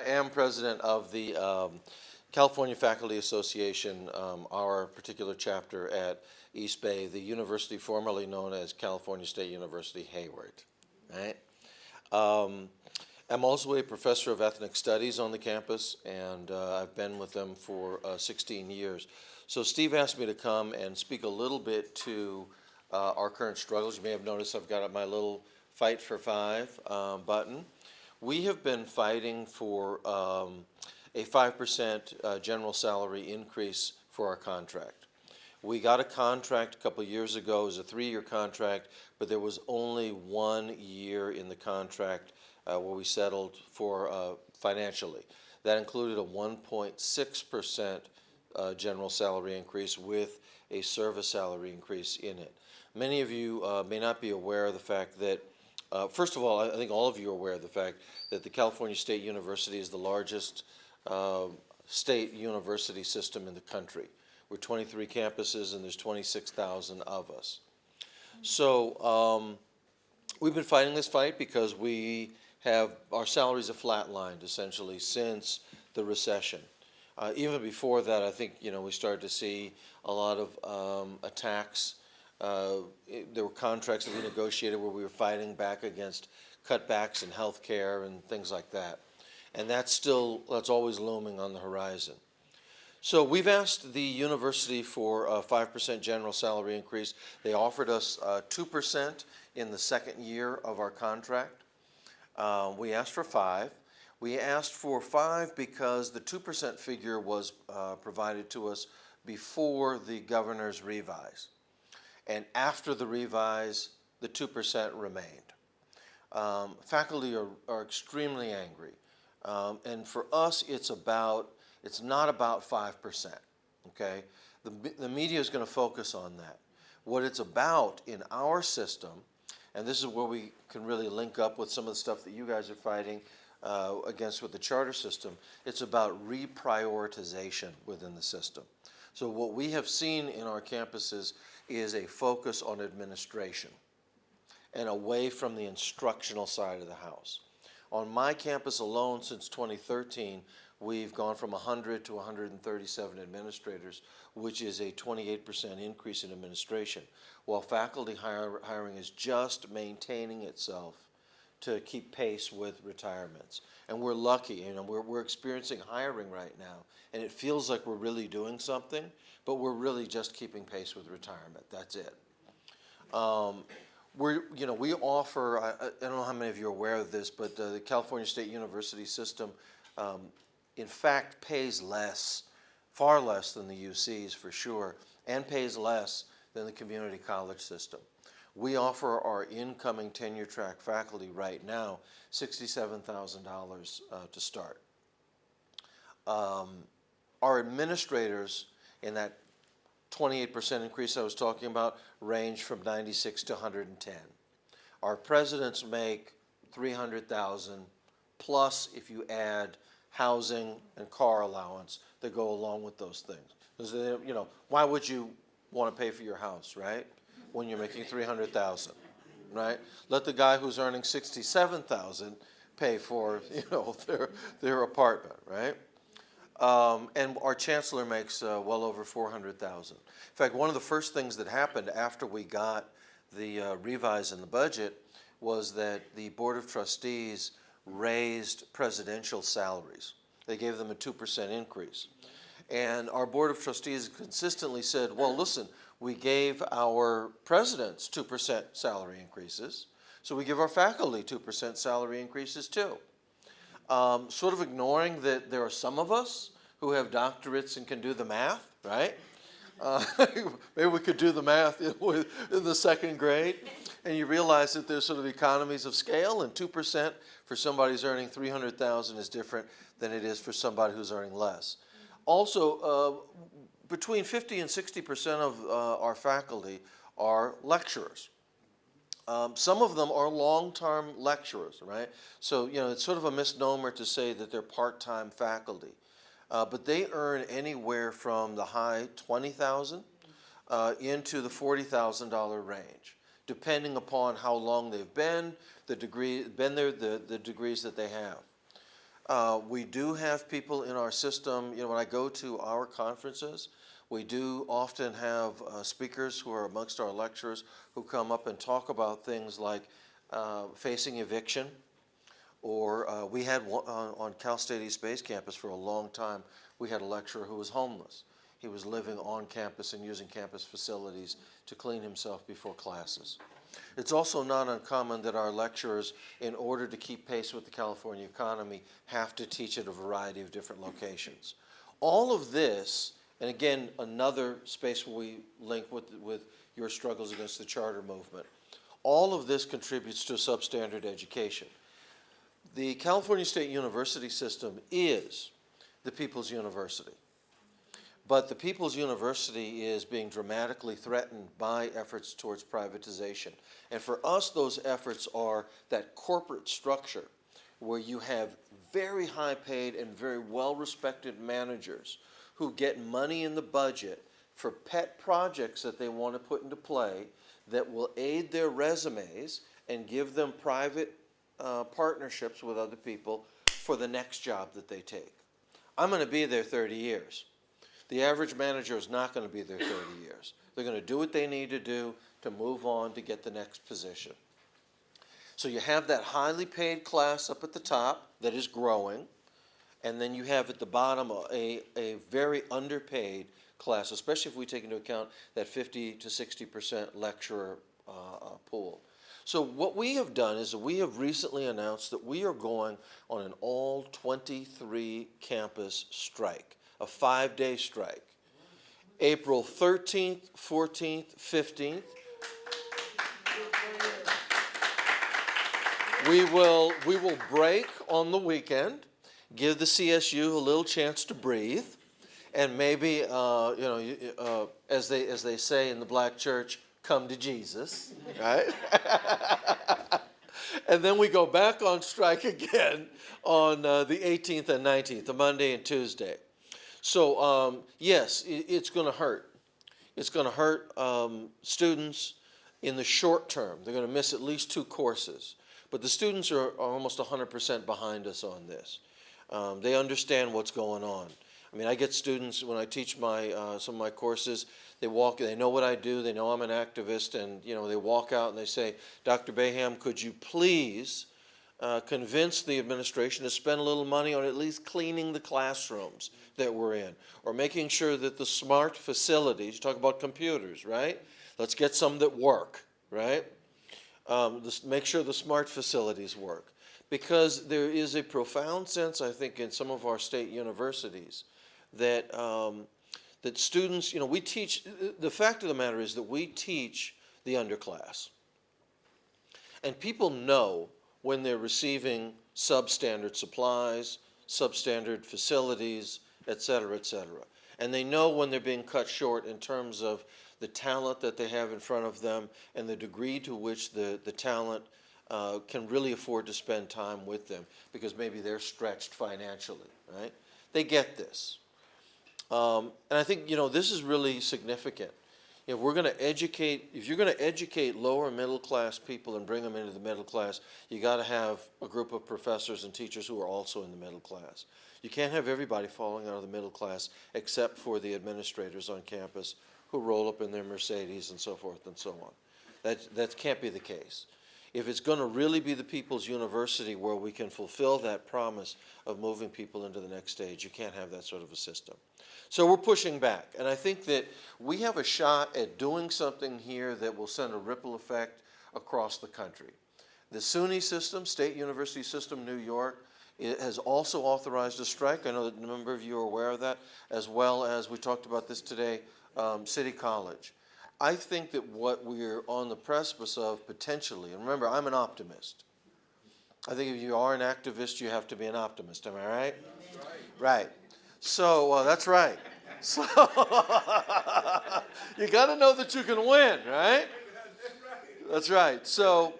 I am president of the California Faculty Association, our particular chapter at Eastbay, the university formerly known as California State University, Hayward. Right? Um, I'm also a professor of ethnic studies on the campus, and I've been with them for 16 years. So Steve asked me to come and speak a little bit to our current struggles. You may have noticed I've got up my little Fight for Five button. We have been fighting for a 5% general salary increase for our contract. We got a contract a couple of years ago. It was a 3-year contract, but there was only 1 year in the contract where we settled for financially. That included a 1.6% general salary increase with a service salary increase in it. Many of you may not be aware of the fact that first of all, I think all of you are aware of the fact that the California State University is the largest state university system in the country. We're 23 campuses and there's 26,000 of us. So we've been fighting this fight because our salaries have flatlined essentially since the recession. Even before that, I think we started to see a lot of attacks. There were contracts that we negotiated where we were fighting back against cutbacks in health care and things like that. And that's always looming on the horizon. So we've asked the university for a 5% general salary increase. They offered us 2% in the second year of our contract. We asked for 5. We asked for 5 because the 2% figure was provided to us before the governor's revise. And after the revise, the 2% remained. Faculty are extremely angry. And for us, it's not about 5%, okay? The media is going to focus on that. What it's about in our system, and this is where we can really link up with some of the stuff that you guys are fighting against with the charter system, it's about reprioritization within the system. So what we have seen in our campuses is a focus on administration and away from the instructional side of the house. On my campus alone, since 2013, we've gone from 100 to 137 administrators, which is a 28% increase in administration, while faculty hiring is just maintaining itself to keep pace with retirements. And we're lucky, we're experiencing hiring right now, and it feels like we're really doing something, but we're really just keeping pace with retirement. That's it. We offer, I don't know how many of you are aware of this, but the California State University system, in fact, pays less, far less than the UCs for sure, and pays less than the community college system. We offer our incoming tenure track faculty right now $67,000 to start. Our administrators in that 28% increase I was talking about range from 96 to 110. Our presidents make $300,000 plus if you add housing and car allowance that go along with those things. Because why would you want to pay for your house, right? When you're making $300,000, right? Let the guy who's earning $67,000 pay for their apartment, right? And our chancellor makes well over $400,000. In fact, one of the first things that happened after we got the revise in the budget was that the Board of Trustees raised presidential salaries. They gave them a 2% increase. And our Board of Trustees consistently said, well, listen, we gave our presidents 2% salary increases, so we give our faculty 2% salary increases too. Sort of ignoring that there are some of us who have doctorates and can do the math, right? Maybe we could do the math in the second grade, and you realize that there's sort of economies of scale, and 2% for somebody who's earning $300,000 is different than it is for somebody who's earning less. Also, between 50 and 60% of our faculty are lecturers. Some of them are long-term lecturers, right? So, it's sort of a misnomer to say that they're part-time faculty. But they earn anywhere from the high $20,000 into the $40,000 range, depending upon how long they've been there, the degrees that they have. We do have people in our system, when I go to our conferences, we do often have speakers who are amongst our lecturers who come up and talk about things like facing eviction, or we had on Cal State East Bay's campus for a long time, we had a lecturer who was homeless. He was living on campus and using campus facilities to clean himself before classes. It's also not uncommon that our lecturers, in order to keep pace with the California economy, have to teach at a variety of different locations. All of this, and again, another space where we link with your struggles against the charter movement, all of this contributes to a substandard education. The California State University system is the People's University. But the People's University is being dramatically threatened by efforts towards privatization. And for us, those efforts are that corporate structure where you have very high paid and very well-respected managers who get money in the budget for pet projects that they want to put into play that will aid their resumes and give them private partnerships with other people for the next job that they take. I'm going to be there 30 years. The average manager is not going to be there 30 years. They're going to do what they need to do to move on to get the next position. So you have that highly paid class up at the top that is growing, and then you have at the bottom a very underpaid class, especially if we take into account that 50 to 60% lecturer pool. So what we have done is we have recently announced that we are going on an all 23 campus strike. A 5-day strike, April 13th, 14th, 15th. We will break on the weekend, give the CSU a little chance to breathe, and maybe, as they say in the black church, come to Jesus, right? And then we go back on strike again on the 18th and 19th, the Monday and Tuesday. So, yes, it's going to hurt. It's going to hurt students in the short term. They're going to miss at least 2 courses. But the students are almost 100% behind us on this. They understand what's going on. I mean, I get students, when I teach some of my courses, they know what I do, they know I'm an activist, and they walk out and they say, Dr. Baham, could you please convince the administration to spend a little money on at least cleaning the classrooms that we're in, or making sure that the smart facilities, you talk about computers, right? Let's get some that work, right? Make sure the smart facilities work. Because there is a profound sense, I think, in some of our state universities that that students, we teach, the fact of the matter is that we teach the underclass. And people know when they're receiving substandard supplies, substandard facilities, et cetera, et cetera. And they know when they're being cut short in terms of the talent that they have in front of them and the degree to which the talent can really afford to spend time with them because maybe they're stretched financially, right? They get this. And I think, this is really significant. If you're going to educate lower middle class people and bring them into the middle class, you got to have a group of professors and teachers who are also in the middle class. You can't have everybody falling out of the middle class except for the administrators on campus who roll up in their Mercedes and so forth and so on. That can't be the case. If it's going to really be the People's University where we can fulfill that promise of moving people into the next stage, you can't have that sort of a system. So we're pushing back, and I think that we have a shot at doing something here that will send a ripple effect across the country. The SUNY system, State University System, New York, it has also authorized a strike. I know that a number of you are aware of that, as well as we talked about this today, City College. I think that what we're on the precipice of potentially, and remember, I'm an optimist. I think if you are an activist, you have to be an optimist. Am I right? Right. So that's right. So you got to know that you can win, right? That's right. So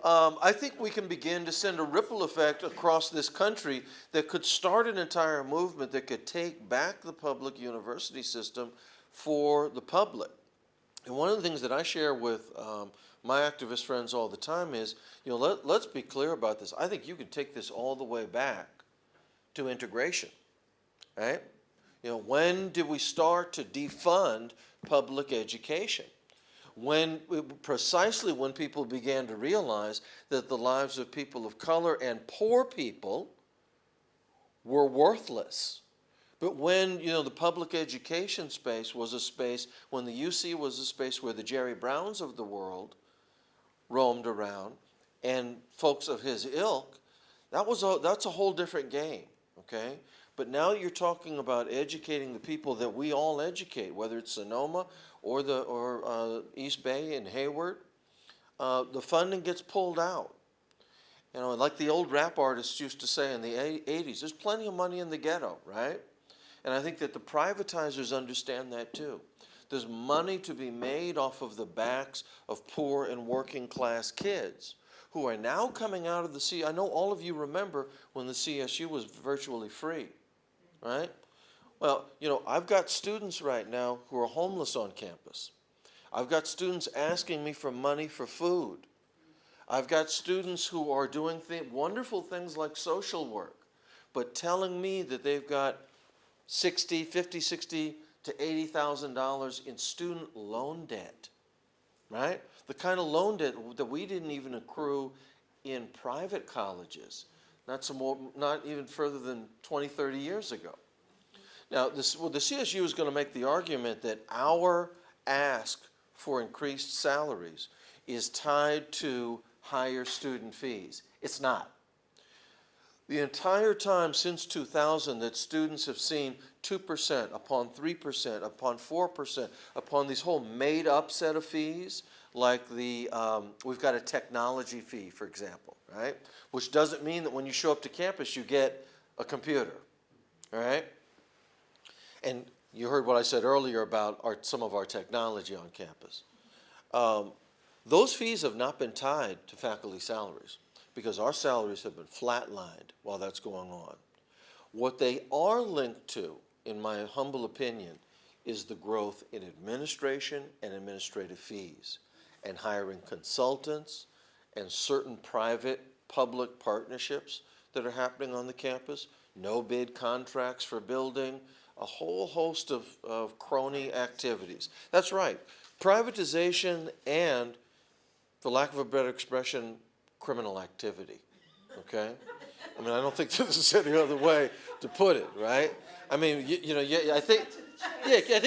I think we can begin to send a ripple effect across this country that could start an entire movement that could take back the public university system for the public. And one of the things that I share with my activist friends all the time is, let's be clear about this. I think you can take this all the way back to integration, right? You know, when did we start to defund public education? Precisely when people began to realize that the lives of people of color and poor people were worthless. But when, you know, the public education space was a space, when the UC was a space where the Jerry Browns of the world roamed around, and folks of his ilk, that's a whole different game, okay? But now you're talking about educating the people that we all educate, whether it's Sonoma or East Bay and Hayward, the funding gets pulled out. You know, like the old rap artists used to say in the 80s, there's plenty of money in the ghetto, right? And I think that the privatizers understand that too. There's money to be made off of the backs of poor and working class kids who are now coming out of the CSU. I know all of you remember when the CSU was virtually free, right? Well, you know, I've got students right now who are homeless on campus. I've got students asking me for money for food. I've got students who are doing wonderful things like social work, but telling me that they've got $50,000 to $80,000 in student loan debt, right? The kind of loan debt that we didn't even accrue in private colleges, not even further than 20, 30 years ago. Now, the CSU is going to make the argument that our ask for increased salaries is tied to higher student fees. It's not. The entire time since 2000 that students have seen 2% upon 3% upon 4% upon these whole made-up set of fees, like we've got a technology fee, for example, right? Which doesn't mean that when you show up to campus you get a computer, all right? And you heard what I said earlier about some of our technology on campus. Those fees have not been tied to faculty salaries because our salaries have been flatlined while that's going on. What they are linked to, in my humble opinion, is the growth in administration and administrative fees and hiring consultants and certain private-public partnerships that are happening on the campus, no bid contracts for building, a whole host of crony activities. That's right, privatization and, for lack of a better expression, criminal activity, okay? I mean, I don't think there's any other way to put it, right? I mean, I think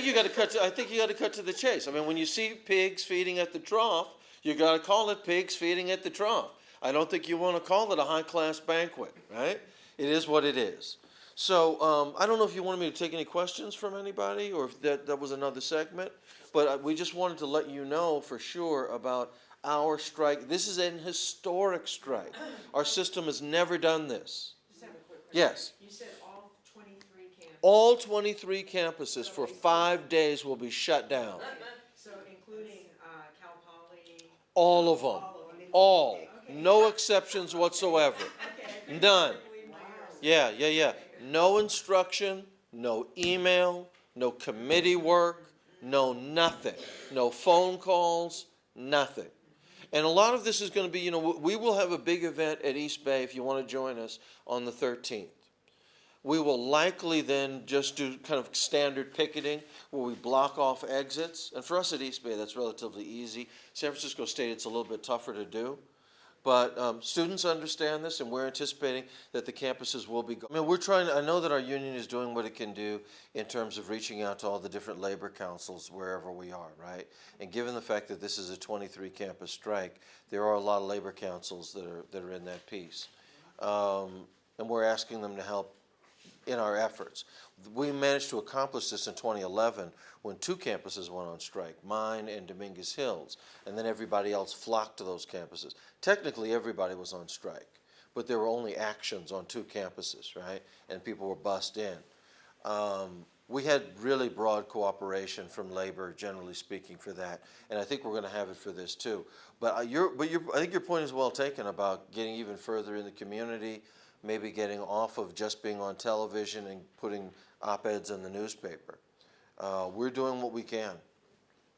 you got to cut. I think you got to cut to the chase. I mean, when you see pigs feeding at the trough, you got to call it pigs feeding at the trough. I don't think you want to call it a high-class banquet, right? It is what it is. So I don't know if you wanted me to take any questions from anybody, or if that was another segment, but we just wanted to let you know for sure about our strike. This is an historic strike. Our system has never done this. Just have a quick question. Yes. You said all 23 campuses. All 23 campuses for 5 days will be shut down. So including Cal Poly. All of them. All. No exceptions whatsoever. Okay. None. Wow. Yeah. No instruction, no email, no committee work, no nothing. No phone calls, nothing. And a lot of this is going to be, we will have a big event at East Bay if you want to join us on the 13th. We will likely then just do kind of standard picketing where we block off exits. And for us at East Bay, that's relatively easy. San Francisco State, it's a little bit tougher to do. But students understand this, and we're anticipating that the campuses will be. I mean, I know that our union is doing what it can do in terms of reaching out to all the different labor councils wherever we are, right? And given the fact that this is a 23 campus strike, there are a lot of labor councils that are in that piece. And we're asking them to help in our efforts. We managed to accomplish this in 2011 when 2 campuses went on strike, mine and Dominguez Hills, and then everybody else flocked to those campuses. Technically, everybody was on strike, but there were only actions on 2 campuses, right? And people were bussed in. We had really broad cooperation from labor, generally speaking, for that, and I think we're going to have it for this too. But I think your point is well taken about getting even further in the community, maybe getting off of just being on television and putting op-eds in the newspaper. We're doing what we can.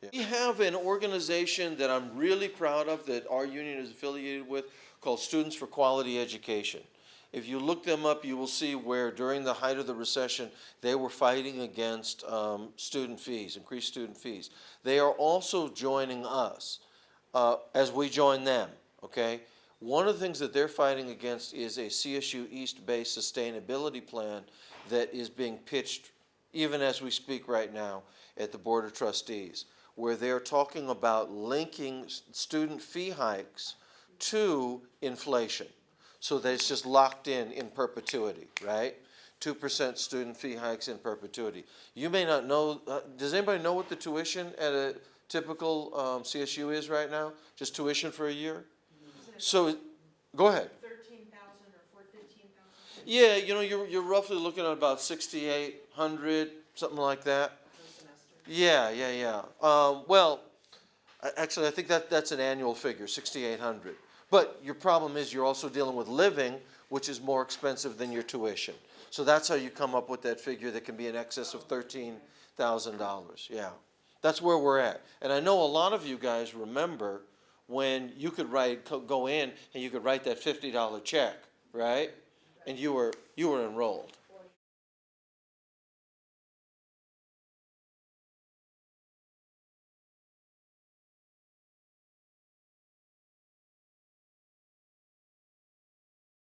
Yeah. We have an organization that I'm really proud of that our union is affiliated with called Students for Quality Education. If you look them up, you will see where during the height of the recession, they were fighting against student fees, increased student fees. They are also joining us as we join them, okay? One of the things that they're fighting against is a CSU East Bay sustainability plan that is being pitched even as we speak right now at the Board of Trustees, where they're talking about linking student fee hikes to inflation, so that it's just locked in perpetuity, right? 2% student fee hikes in perpetuity. You may not know, does anybody know what the tuition at a typical CSU is right now? Just tuition for a year? So, go ahead. 13,000 or 15,000? Yeah, you know, you're roughly looking at about 6,800, something like that. Per semester. Yeah. Well, actually, I think that's an annual figure, 6,800. But your problem is you're also dealing with living, which is more expensive than your tuition. So that's how you come up with that figure that can be in excess of $13,000. Yeah, that's where we're at. And I know a lot of you guys remember when you could go in and you could write that $50 check, right? And you were enrolled.